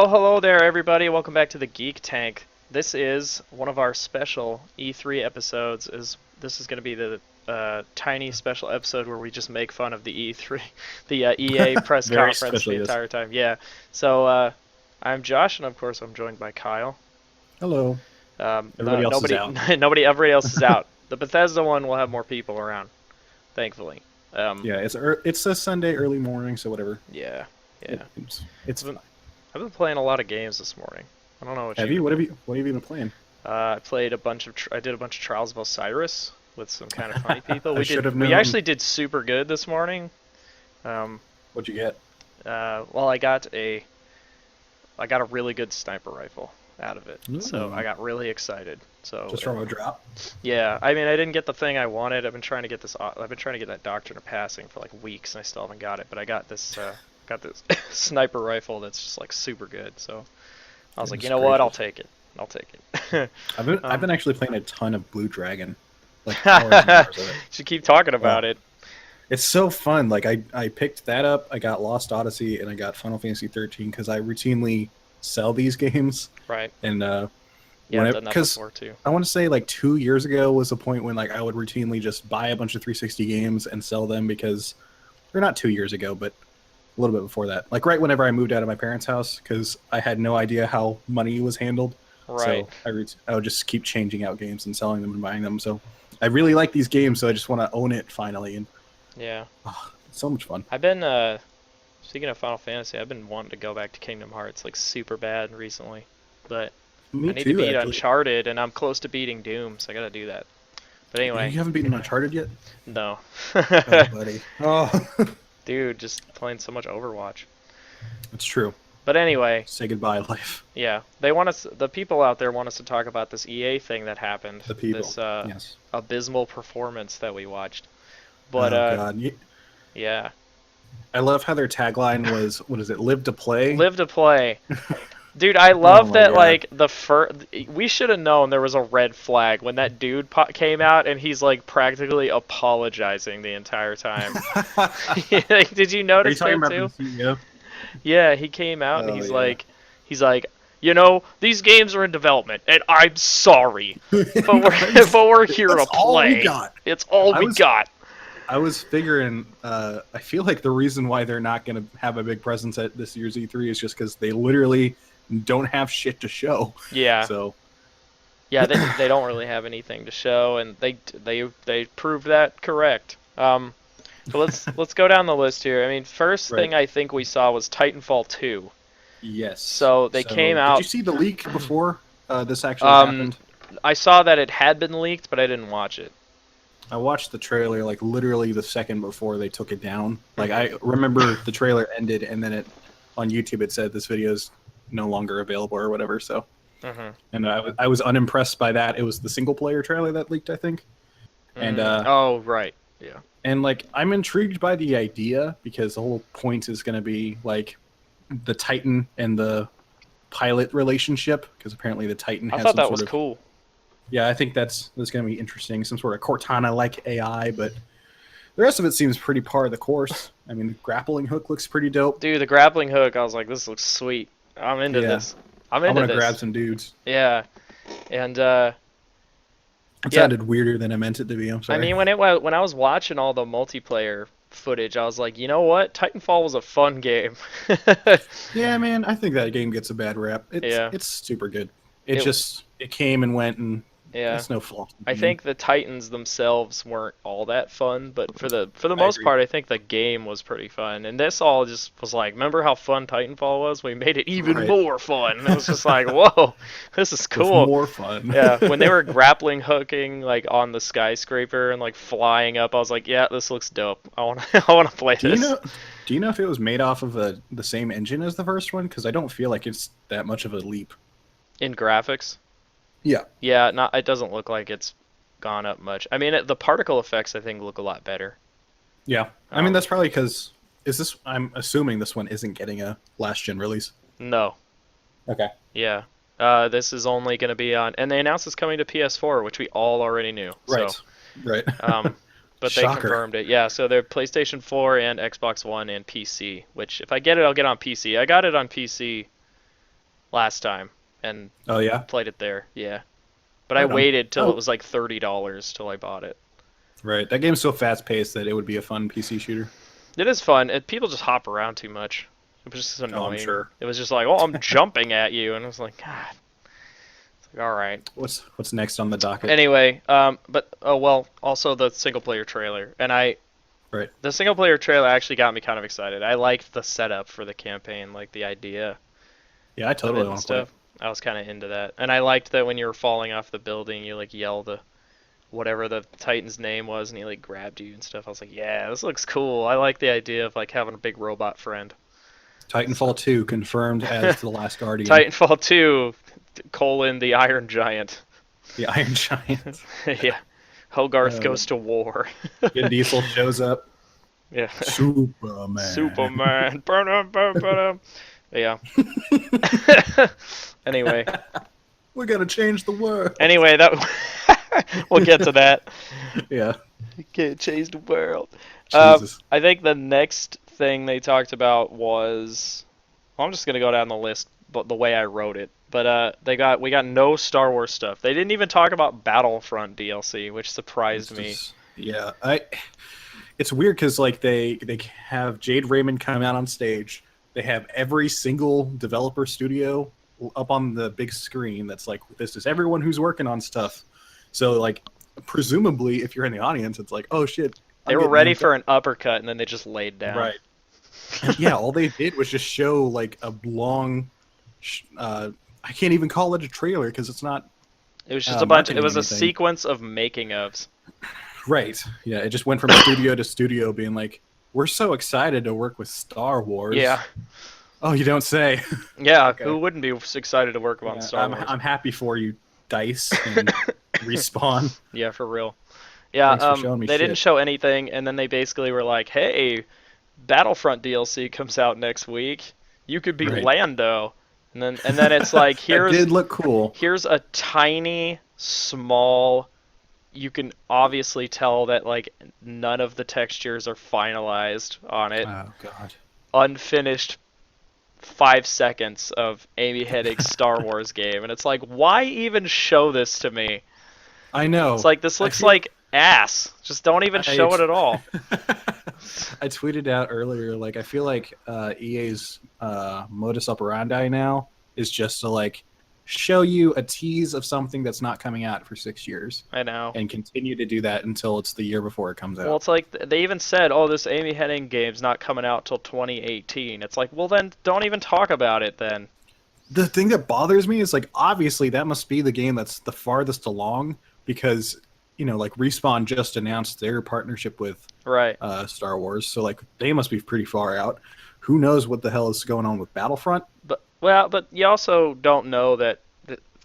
Well, hello there, everybody. Welcome back to the Geek Tank. This is one of our special E3 episodes. This is going to be the tiny special episode where we just make fun of the E3, the EA press Very conference the special, yes. entire time. Yeah. So I'm Josh, and of course I'm joined by Kyle. Hello. No, Everybody else is nobody, out. everybody else is out. The Bethesda one will have more people around, thankfully. Yeah, it's a Sunday early morning, so whatever. Yeah, It, yeah. it's I've been, fine. I've been playing a lot of games this morning. I don't know what Have you've you? been What have doing. you been playing? I played a bunch of. I did a bunch of Trials of Osiris with some kind of funny people. I We did. should have We known. actually did super good this morning. Um, What'd you get? well, I got a really good sniper rifle out of it, so I Ooh, got really excited. So just from a drop. yeah, I mean, I didn't get the thing I wanted. I've been trying to get this. I've been trying to get that Doctrine of Passing for like weeks, and I still haven't got it. But I got this. Got this sniper rifle that's just like super good. So I was like, you Goodness know what? I'll gracious. take it. I'll take it. I've um, been actually playing a ton of Blue Dragon, like hours and hours of it. Should keep talking about Oh, it. it's so fun. Like I picked that up. I got Lost Odyssey and I got Final Fantasy 13 because I routinely sell these games Right. and Yeah, when I've it done that because before too. I want to say like 2 years ago was the point when like I would routinely just buy a bunch of 360 games and sell them because they're not 2 years ago, but a little bit before that. Like right whenever I moved out of my parents' house because I had no idea how money was handled, Right. so I would just keep changing out games and selling them and buying them. So I really like these games, so I just want to own it finally, and Yeah. it's so much fun. I've been speaking of Final Fantasy, I've been wanting to go back to Kingdom Hearts like super bad recently. But I Me need to too, beat actually. Uncharted and I'm close to beating Doom, so I gotta do that. But anyway, You haven't beaten Uncharted yet? no. Oh, buddy. Oh, Dude, just playing so much Overwatch. it's true. But anyway, Say goodbye, life. yeah. They want us the people out there want us to talk about this EA thing that happened. The people. This Yes. abysmal performance that we watched. But Oh God. yeah. I love how their tagline was, what is it, live to play? Live to play. Dude, I Oh love my that. God. Like we should have known there was a red flag when that dude came out, and he's like practically apologizing the entire time. Like, did you Are you notice talking that about the too? CEO? Yeah, he came out and Oh yeah. he's like, these games are in development, and I'm sorry, but I'm but we're here That's to all we play. got. It's all I we was got. I was figuring I feel like the reason why they're not going to have a big presence at this year's E3 is just cuz they literally don't have shit to show. Yeah, So, yeah, they don't really have anything to show, and they proved that correct. So let's go down the list here. I mean, first right. thing I think we saw was Titanfall 2. Yes. So they came So, did you out. see the leak before this actually Um, happened? I saw that it had been leaked, but I didn't watch it. I watched the trailer like literally the second before they took it down. Like Mhm. I remember the trailer ended and then it on YouTube it said this video is no longer available or whatever. So Mhm. and I was unimpressed by that. It was the single player trailer that leaked, I think. And Oh, right. Yeah. like I'm intrigued by the idea because the whole point is going to be like the Titan and the pilot relationship because apparently the Titan I has thought some that sort was of cool. yeah. I think that's going to be interesting. Some sort of Cortana like AI, but the rest of it seems pretty par of the course. I mean, the grappling hook looks pretty dope. Dude, the grappling hook, I was like, this looks sweet. I'm into Yeah, this. I'm I into want to grab this. some dudes. Yeah. And It yeah, sounded weirder than I meant it to be. I'm I sorry. mean, when I was watching all the multiplayer footage, I was like, you know what? Titanfall was a fun game. Yeah, man, I think that game gets a bad rap. Yeah. It's super good. It It just it came and went, and yeah. it's no flaw. I think the Titans themselves weren't all that fun, but for the I most agree. part, I think the game was pretty fun. And this all just was like, remember how fun Titanfall was? We made it even Right. more fun. And it was just like, whoa, this is With cool. more fun. Yeah, when they were grappling hooking like on the skyscraper and like flying up, I was like, yeah, this looks dope. I want I want to play do you this. know? Do you know if it was made off of the same engine as the first one? Because I don't feel like it's that much of a leap. In graphics, Yeah. yeah, not it doesn't look like it's gone up much. I mean, the particle effects I think look a lot better. Yeah. I mean, Um, that's probably because is this? I'm assuming this one isn't getting a last gen release. no, Okay. yeah. This is only going to be on, and they announced it's coming to PS4, which we all already knew. So, Right. Right. um, but they Shocker. confirmed it. Yeah, so they're PlayStation 4 and Xbox One and PC. Which, if I get it, I'll get on PC. I got it on PC last time and Oh yeah, played it there. Yeah, but I right on. waited till it Oh, was like $30 till I bought it. right. That game's so fast paced that it would be a fun PC shooter. It is fun. People just hop around too much. It was just Oh, I'm annoying. sure. It was just like, oh, I'm jumping at you, and I was like, God. It's like, all right. What's next on the docket? Anyway, but oh well. Also the single player trailer, and Right. the single player trailer actually got me kind of excited. I liked the setup for the campaign, like the idea Yeah, I of it totally and want to play it. stuff. I was kind of into that, and I liked that when you were falling off the building, you like yell the whatever the Titan's name was, and he like grabbed you and stuff. I was like, yeah, this looks cool. I like the idea of like having a big robot friend. So, Titanfall 2 confirmed as the Last Guardian. Titanfall 2, the Iron Giant. The Iron Giant. Yeah. Hogarth Uh, goes to war. Vin Diesel shows up. Yeah. Superman. Superman. Burn him, burn him. Yeah. Anyway. We're gonna change the world. Anyway, that we'll get to that. Yeah. You can't change the world. Jesus. I think the next thing they talked about was, well, I'm just gonna go down the list, but the way I wrote it. But we got no Star Wars stuff. They didn't even talk about Battlefront DLC, which surprised me. Yeah, it's weird because like they have Jade Raymond come out on stage. They have every single developer studio up on the big screen. That's like, this is everyone who's working on stuff. So like, presumably, if you're in the audience, it's like, oh shit. They were ready for an uppercut, and then they just laid down. Right. Yeah, all they did was just show like a long. I can't even call it a trailer because it's not. It was just a bunch. It was a anything. sequence of making ofs. Right. Yeah, it just went from studio to studio being like, we're so excited to work with Star Wars. Yeah. Oh, you don't say. Yeah, Okay. Who wouldn't be excited to work on Star Wars? I'm happy for you, Dice and Respawn. Yeah, for real. Yeah, Thanks for showing me they shit. didn't show anything, and then they basically were like, hey, Battlefront DLC comes out next week. You could be Right. Lando. And then it's like, That did look cool. here's a tiny, small, you can obviously tell that like none of the textures are finalized on it. Oh god. Unfinished 5 seconds of Amy Hennig's Star Wars game, and it's like, why even show this to me? I know. It's like, this looks like ass. Just don't even show it at all. I tweeted out earlier, like, I feel like EA's modus operandi now is just to like show you a tease of something that's not coming out for 6 years. I know. And continue to do that until it's the year before it comes out. Well, it's like they even said, oh, this Amy Hennig game's not coming out till 2018. It's like, well, then don't even talk about it then. The thing that bothers me is like, obviously that must be the game that's the farthest along because, you know, like Respawn just announced their partnership with Right. Star Wars. So like they must be pretty far out. Who knows what the hell is going on with Battlefront? But you also don't know that.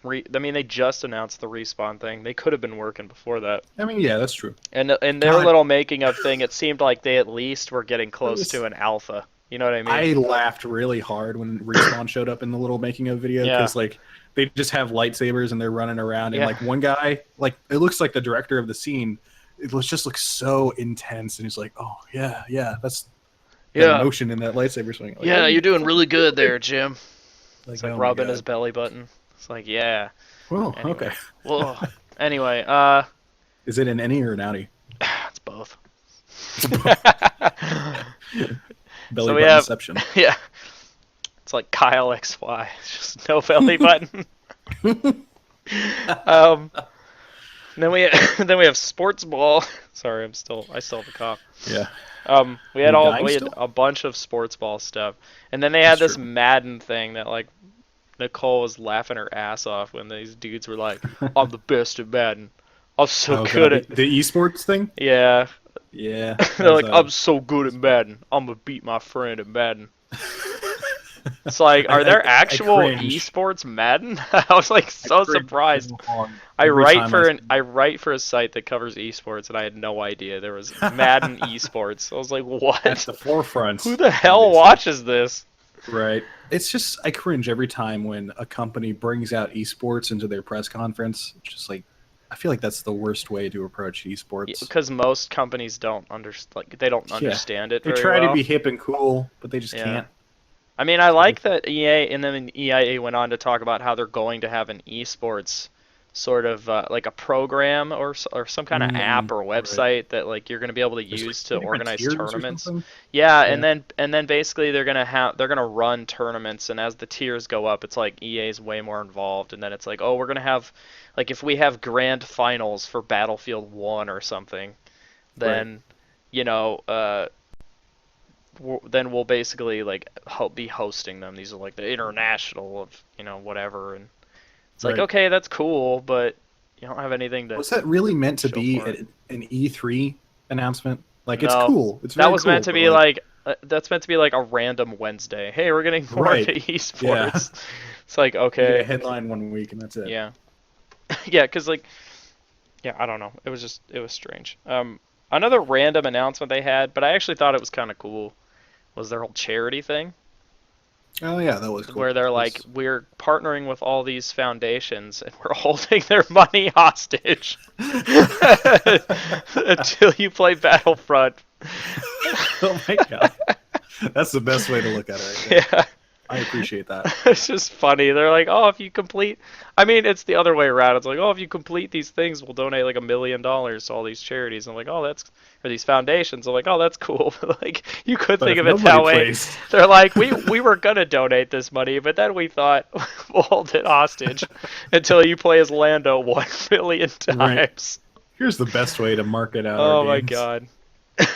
I mean, they just announced the Respawn thing. They could have been working before that. I mean, yeah, that's true. And in their little making of thing, it seemed like they at least were getting close to an alpha. You know what I mean? I laughed really hard when Respawn showed up in the little making of video because like they just have lightsabers and they're running around and like one guy, like it looks like the director of the scene. It just looks so intense and he's like, oh yeah, that's that emotion in that lightsaber swing. Like, yeah, you're doing really good there, Jim. Like, It's like rubbing his belly button. It's like, yeah. Well, Anyway. okay. Well, anyway, Is it an innie or an outie? it's both. Belly So button we have- inception. Yeah. It's like Kyle XY. It's just no belly button. Then we have sports ball. Sorry, I still have a cough. Yeah. We had dying we had still? a bunch of sports ball stuff, and then they had That's this true. Madden thing that like Nicole was laughing her ass off when these dudes were like, "I'm the best at Madden. I'm so good at the esports thing. yeah." Yeah. They're like, "I'm so good at Madden. I'm gonna beat my friend at Madden." It's like, are there actual cringe. esports Madden? I was like so surprised. I Every write time for I I write for a site that covers esports, and I had no idea there was Madden esports. I was like, what? At the forefront. Who the hell watches this? Right. It's just I cringe every time when a company brings out esports into their press conference. It's just like I feel like that's the worst way to approach esports. Because most companies don't understand it. They Very try well. to be hip and cool, but they just Yeah. can't. I mean, I So like that EA and then EIA went on to talk about how they're going to have an esports sort of like a program or some kind of app or right. website that like you're going to be able to There's like use to two different organize tiers or tournaments. something. Yeah, Yeah. and then basically they're going to run tournaments, and as the tiers go up, it's like EA's way more involved, and then it's like, oh, we're going to have like if we have grand finals for Battlefield 1 or something, Right. then you know, then we'll basically like be hosting them. These are like the international of whatever, and it's like Right. okay, that's cool, but you don't have anything to Was that really meant to show be for it. an E3 announcement? Like, it's No, cool. It's that very was meant cool, to but be like, like that's meant to be like a random Wednesday. Hey, we're getting more into right. Yeah. esports. It's like You get a okay, headline one week and that's it. yeah, yeah, because like yeah, I don't know. It was strange. Another random announcement they had, but I actually thought it was kind of cool, was their whole charity thing. Oh yeah, that was cool. Where they're like, 'Cause- we're partnering with all these foundations and we're holding their money hostage until you play Battlefront. oh my god, that's the best way to look at it right there. Yeah. I appreciate that. It's just funny. They're like, oh, if you complete, I mean, it's the other way around. It's like, oh, if you complete these things, we'll donate like $1 million to all these charities. I'm like, oh, that's, or these foundations. I'm like, oh, that's cool. But like, you could But think if of it nobody that way. plays, They're like, we were gonna donate this money, but then we thought we'll hold it hostage until you play as Lando 1 million right? times. Here's the best way to market out our Oh my games. god,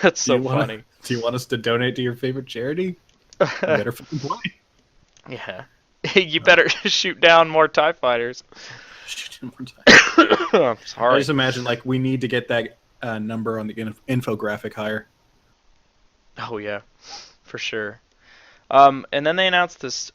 that's Do you so want funny. Do you want us to donate to your favorite charity? You better fucking play. Yeah, you better shoot down more TIE fighters. Shoot him more time. I Sorry. just imagine like we need to get that number on the infographic higher. Oh yeah, for sure. And then they announced this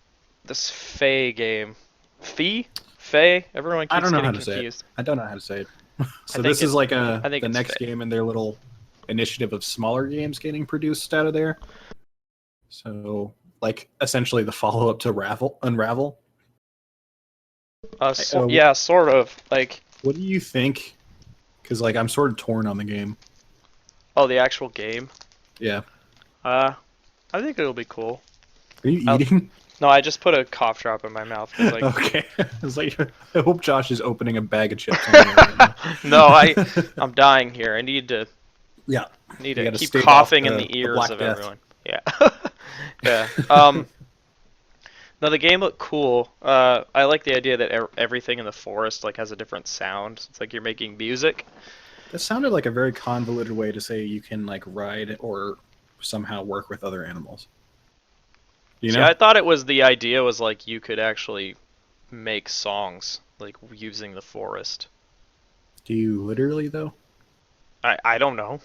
Fae game. Fae? Everyone I keeps don't know how getting to say it. confused. I don't know how to say it. So I think this is like I think the it's next Fae. game in their little initiative of smaller games getting produced out of there. So like essentially the follow up to Unravel. Yeah, sort of. Like, What do you think? Because like I'm sort of torn on the game. oh, the actual game. Yeah. I think it'll be cool. Are you I'll- eating? No, I just put a cough drop in my mouth. 'Cause, like, Okay. I was like, I hope Josh is opening a bag of chips. On there right now. no, I'm dying here. I need to Yeah. You to gotta keep stave off coughing in the the ears Black of Death. everyone. Yeah. Yeah. No, the game looked cool. I like the idea that everything in the forest like has a different sound. It's like you're making music. That sounded like a very convoluted way to say you can like ride or somehow work with other animals. You See, know? I thought it was the idea was like you could actually make songs like using the forest. Do you literally though? I don't know.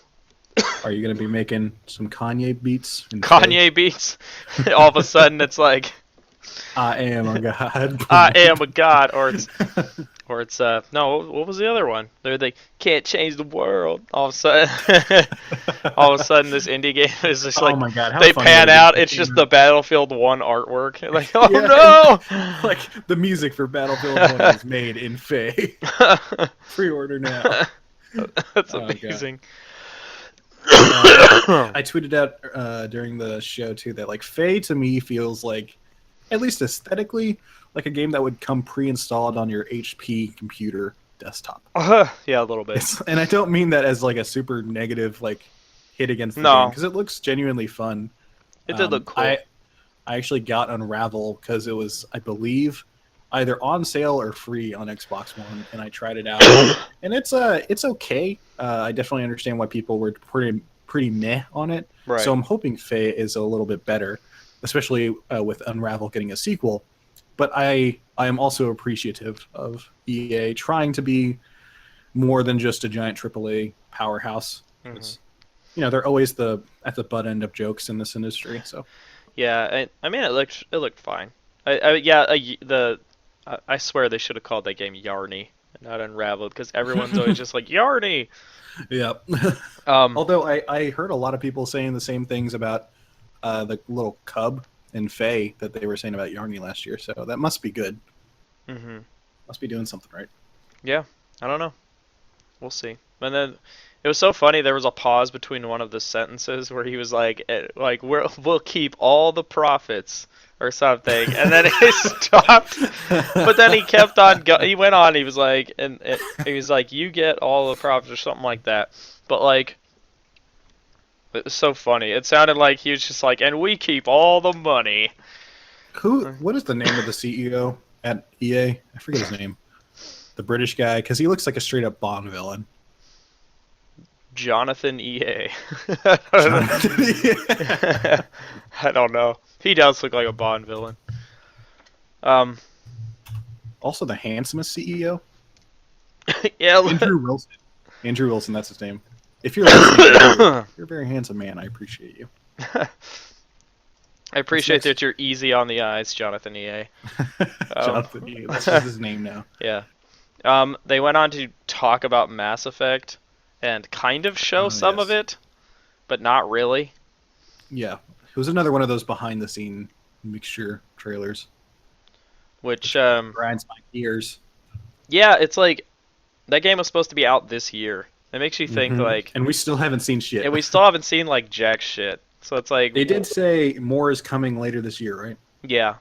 Are you gonna be making some Kanye beats? and say, Kanye beats. All of a sudden it's like I am a god. I am a god, or it's no, what was the other one? They're like can't change the world. All of a sudden, all of a sudden this indie game is just Oh like my god! How they funny pan would it be out. if It's it just came the Battlefield 1 artwork. Like oh Yeah. no! like the music for Battlefield 1 is made in Faye. Pre-order now. That's Oh, God. amazing. I tweeted out during the show too that like Faye to me feels like, at least aesthetically, like a game that would come pre-installed on your HP computer desktop. Yeah, a little bit. And I don't mean that as like a super negative like hit against the No. game because it looks genuinely fun. It did look cool. I actually got Unravel because it was, I believe, either on sale or free on Xbox One, and I tried it out, and it's okay. I definitely understand why people were pretty meh on it. Right. So I'm hoping Faye is a little bit better, especially with Unravel getting a sequel. But I am also appreciative of EA trying to be more than just a giant AAA powerhouse. Mhm. You know, they're always at the butt end of jokes in this industry. So Yeah, I mean it looked fine. I swear they should have called that game Yarny and not Unraveled because everyone's always just like Yarny. yeah. Um, Although I heard a lot of people saying the same things about the little cub in Faye that they were saying about Yarny last year. So that must be good. hmm Must be doing something right. Yeah, I don't know. We'll see. And then it was so funny. There was a pause between one of the sentences where he was like we'll keep all the profits, or something, and then he stopped. But then he kept on. He went on. He was like, he was like, "You get all the profits" or something like that. But like, it was so funny. It sounded like he was just like, "And we keep all the money." What is the name of the CEO at EA? I forget his name. The British guy, because he looks like a straight up Bond villain. Jonathan EA. Yeah. I don't know. He does look like a Bond villain. Also, the handsomest CEO, Yeah. Andrew Wilson. Andrew Wilson, that's his name. If you're listening, you're a very handsome man. I appreciate you. I appreciate that you're easy on the eyes, Jonathan EA. Jonathan EA, that's just his name now. Yeah. They went on to talk about Mass Effect and kind of show some of it, but not really. Yeah. It was another one of those behind the scene mixture trailers. Which grinds my gears. Yeah, it's like that game was supposed to be out this year. It makes you think like, and we still haven't seen shit. And we still haven't seen like jack shit. So it's like they did say more is coming later this year, right? Yeah.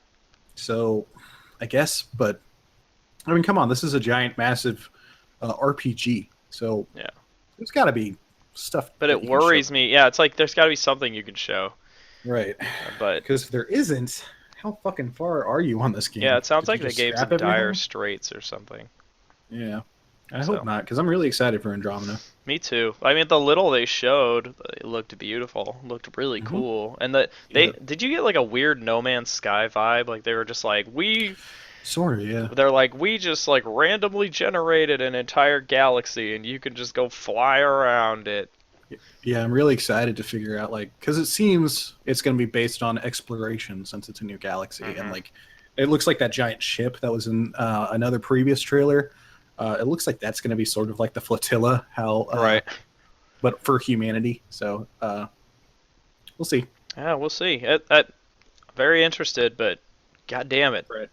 So, I guess, but I mean, come on, this is a giant, massive RPG. So yeah, there's got to be stuff. But it worries me. Yeah, it's like there's got to be something you can show. Right. But because if there isn't, how fucking far are you on this game? Yeah, it sounds like the game's in dire straits or something. Yeah. I hope not, because I'm really excited for Andromeda. Me too. I mean, the little they showed, it looked beautiful. It looked really cool. And did you get like a weird No Man's Sky vibe? Like they were just like, sort of, yeah. They're like, we just like randomly generated an entire galaxy and you can just go fly around it. Yeah, I'm really excited to figure out, like, because it seems it's going to be based on exploration since it's a new galaxy. And like, it looks like that giant ship that was in another previous trailer. It looks like that's going to be sort of like the flotilla, right? But for humanity. So we'll see. Yeah, we'll see. I'm very interested, but god damn it! Right.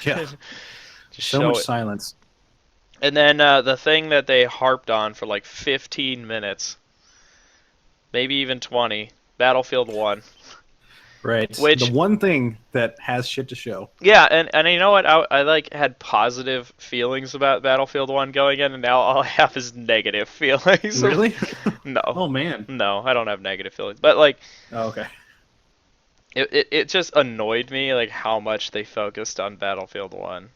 Yeah. Just so much silence. And then the thing that they harped on for like 15 minutes, maybe even 20, Battlefield 1. Right. The one thing that has shit to show. Yeah, and you know what? I like had positive feelings about Battlefield 1 going in, and now all I have is negative feelings. Really? No. Oh man. No, I don't have negative feelings. But like, oh, okay. It just annoyed me like how much they focused on Battlefield 1.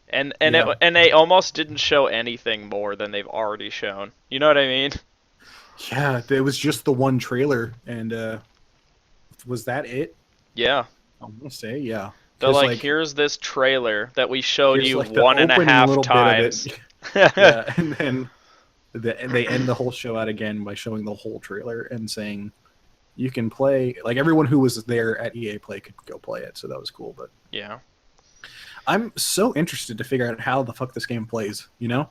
And they almost didn't show anything more than they've already shown. You know what I mean? Yeah, it was just the one trailer, and was that it? Yeah. I'm gonna say, yeah. They're like, here's this trailer that we showed you like 1.5 times. Yeah, and then they end the whole show out again by showing the whole trailer and saying you can play, like everyone who was there at EA Play could go play it, so that was cool. But yeah, I'm so interested to figure out how the fuck this game plays, you know?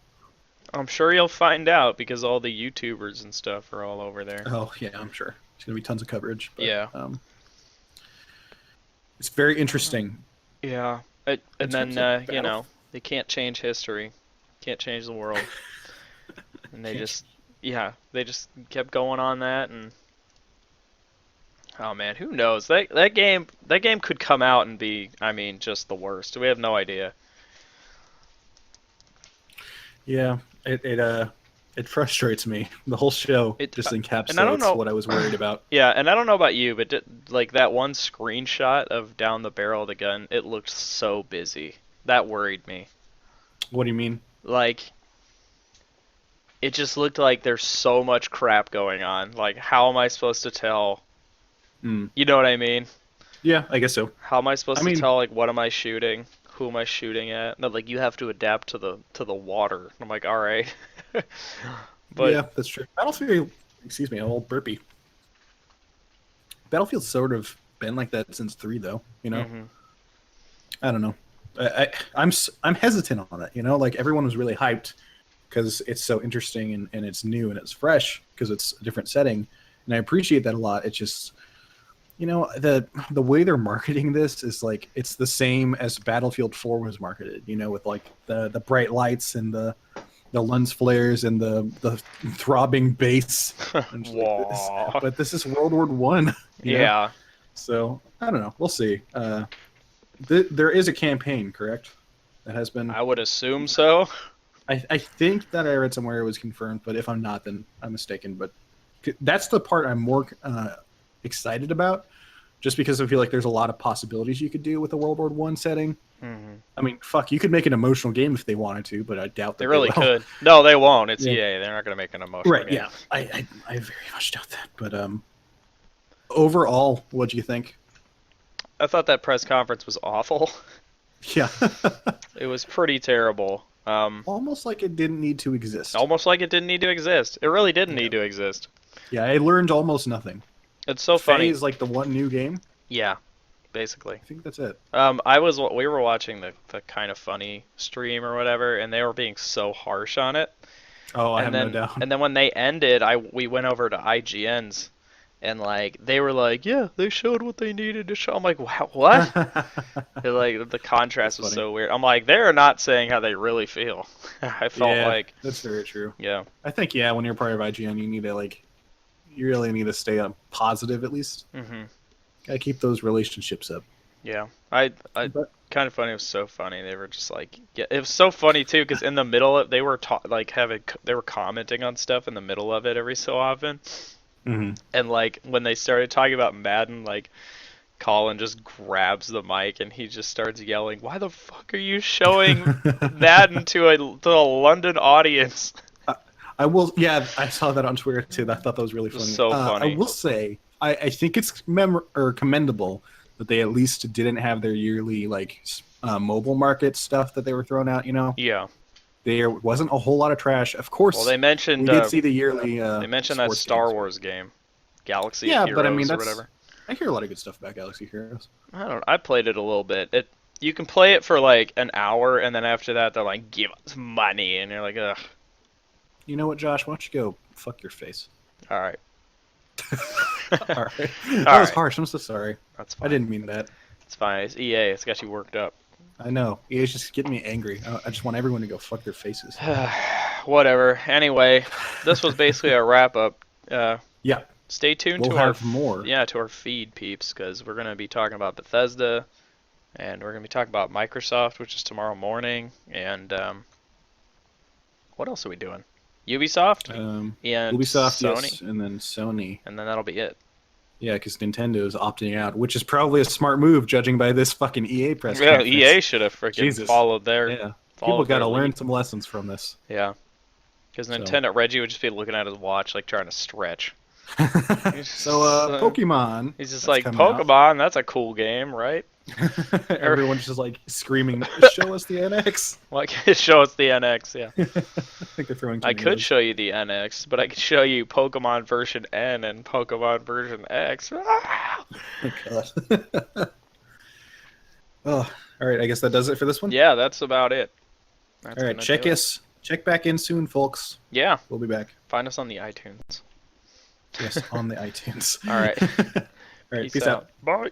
I'm sure you'll find out because all the YouTubers and stuff are all over there. Oh, yeah, I'm sure. There's going to be tons of coverage. But, yeah. It's very interesting. Yeah. And then, you know, they can't change history. Can't change the world. And they just kept going on that, and oh man, who knows? That game could come out and be, I mean, just the worst. We have no idea. Yeah, it frustrates me. The whole show just encapsulates what I was worried about. Yeah, and I don't know about you, but like that one screenshot of down the barrel of the gun, it looked so busy. That worried me. What do you mean? Like, it just looked like there's so much crap going on. Like, how am I supposed to tell? You know what I mean? Yeah, I guess so. How am I supposed to tell, like, what am I shooting? Who am I shooting at? No, like, you have to adapt to the water. I'm like, all right. But yeah, that's true. Battlefield, excuse me, a little burpy. Battlefield's sort of been like that since 3, though. You know, I don't know. I'm hesitant on it. You know, like everyone was really hyped because it's so interesting and it's new and it's fresh because it's a different setting, and I appreciate that a lot. It's just, you know, the way they're marketing this is like it's the same as Battlefield 4 was marketed. You know, with like the bright lights and the lens flares and the throbbing bass. Wow. But this is World War I. Yeah. So I don't know. We'll see. There is a campaign, correct? That has been. I would assume so. I think that I read somewhere it was confirmed, but if I'm not, then I'm mistaken. But that's the part I'm more excited about, just because I feel like there's a lot of possibilities you could do with a World War One setting. Mm-hmm. I mean, fuck, you could make an emotional game if they wanted to, but I doubt that They really will. could. No, they won't. It's Yeah. EA. They're not going to make an emotional Right? game. Yeah, I very much doubt that. But overall, what do you think? I thought that press conference was awful. Yeah, It was pretty terrible. almost like it didn't need to exist. Almost like it didn't need to exist. It really didn't need to exist. Yeah, I learned almost nothing. It's so Faye funny. is like the one new game. Yeah, basically. I think that's it. We were watching the kind of funny stream or whatever, and they were being so harsh on it. Oh, I have then, no doubt. And then when they ended, we went over to IGN's, and like they were like, yeah, they showed what they needed to show. I'm like, wow, what? Like the contrast was so weird. I'm like, they're not saying how they really feel. I felt like that's very true. Yeah. I think when you're part of IGN, you need to you really need to stay positive at least. Mm-hmm. Gotta keep those relationships up. Yeah, But kind of funny. It was so funny. They were just like, yeah, it was so funny too, because in the middle of they were they were commenting on stuff in the middle of it every so often, and like when they started talking about Madden, like Colin just grabs the mic and he just starts yelling, "Why the fuck are you showing Madden to a London audience?" I will. Yeah, I saw that on Twitter too. I thought that was really funny. So funny. I will say, I think it's commendable that they at least didn't have their yearly mobile market stuff that they were throwing out. Yeah. There wasn't a whole lot of trash. Of course, Well, they mentioned we did see the yearly. They mentioned that Star Wars game, Galaxy yeah, Heroes but I mean, or whatever. I hear a lot of good stuff about Galaxy Heroes. I played it a little bit. You can play it for like an hour, and then after that, they're like, "Give us money," and you're like, "Ugh." You know what, Josh? Why don't you go fuck your face? All right. All right. That was harsh. I'm so sorry. That's fine. I didn't mean that. It's fine. It's EA. It's got you worked up. I know. EA's just getting me angry. I just want everyone to go fuck their faces. Whatever. Anyway, this was basically a wrap up. Yeah. Stay tuned We'll to our have more. Yeah, to our feed, peeps, because we're gonna be talking about Bethesda, and we're gonna be talking about Microsoft, which is tomorrow morning, and what else are we doing? Ubisoft and Ubisoft, Sony, yes, and then Sony. and then that'll be it. Yeah, because Nintendo is opting out, which is probably a smart move, judging by this fucking EA press Yeah, conference. EA should have freaking followed their. Yeah, people got to learn some lessons from this. Yeah, because Nintendo Reggie would just be looking at his watch, like trying to stretch. So, Pokemon. He's just like, Pokemon, that's a cool game, right? Everyone's just like screaming, "Show us the NX!" Like, show us the NX, yeah. I think they're throwing. I could show you the NX, but I could show you Pokemon version N and Pokemon version X. Oh, God. Oh, all right. I guess that does it for this one. Yeah, that's about it. All right, check back in soon, folks. Yeah, we'll be back. Find us on the iTunes. Yes, on the iTunes. All right. All right. Peace out. Bye.